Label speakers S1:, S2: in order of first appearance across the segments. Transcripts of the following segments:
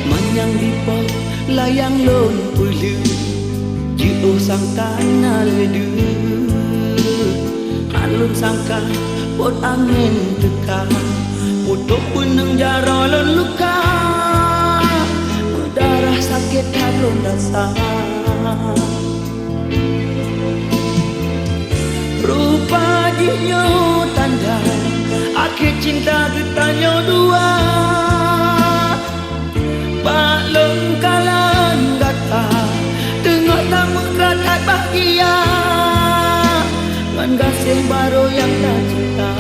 S1: Manyang dipo layang lon pulu Jio sangka naledu Alun sangka pot angin teka Putuk puneng jaro lon luka Berdarah sakit halun rasa Rupa jinyo tanda Akhir cinta getanyo dua Baklong kalan gata Tengok tamu keratat bahagia Ngan kasih baru yang tak cinta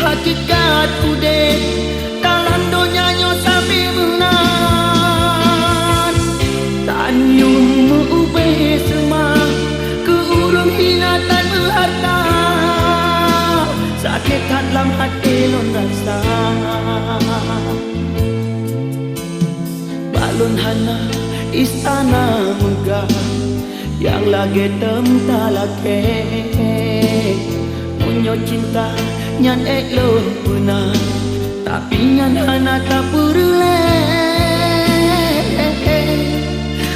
S1: Hakikat ude dalam donyanya sambil menang Tanyung mengubah semua keurung hinatan berharta Sakit dalam hati lon rasa Balon hana istana megah Yang lagi temta laki Punyo cinta nyan elon punah Tapi nyan hana tak perleh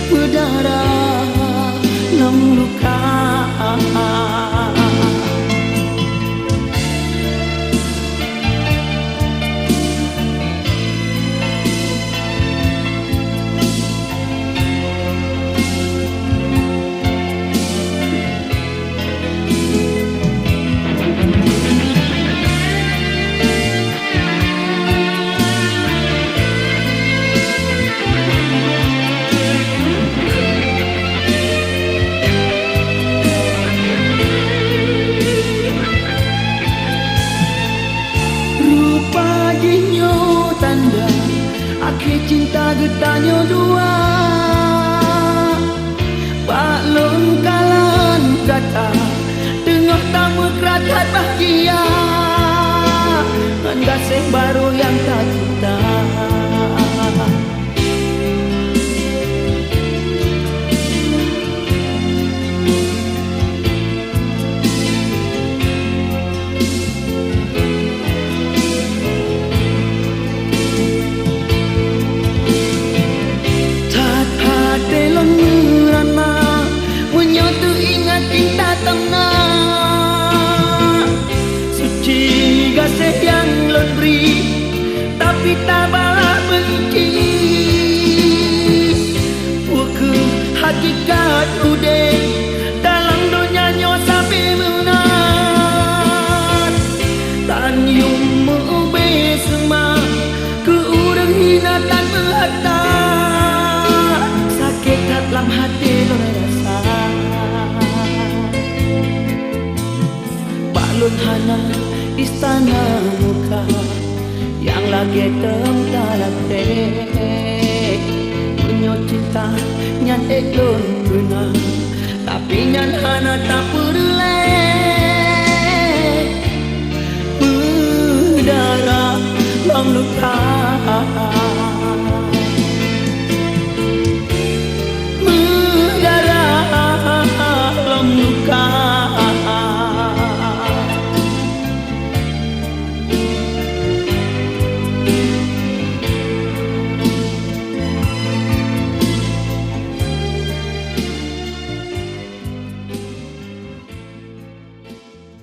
S1: Berdarah lam luka Akhir cinta getanyo dua Baklong kalan kata Tengok tamu keratat bahagia Ngan kasih baru yang tak cinta Tapi tak balas benci Buku hakikat ude Dalam donyanya sampai menang Tanyung mengubah semua Keurang hinatan berharta Sakit dalam hati lon rasa Balon hana istana muka Yang lagi temta laki Punyo cinta nyan elon punah Tapi nyan hana tak perleh Berdarah lam luka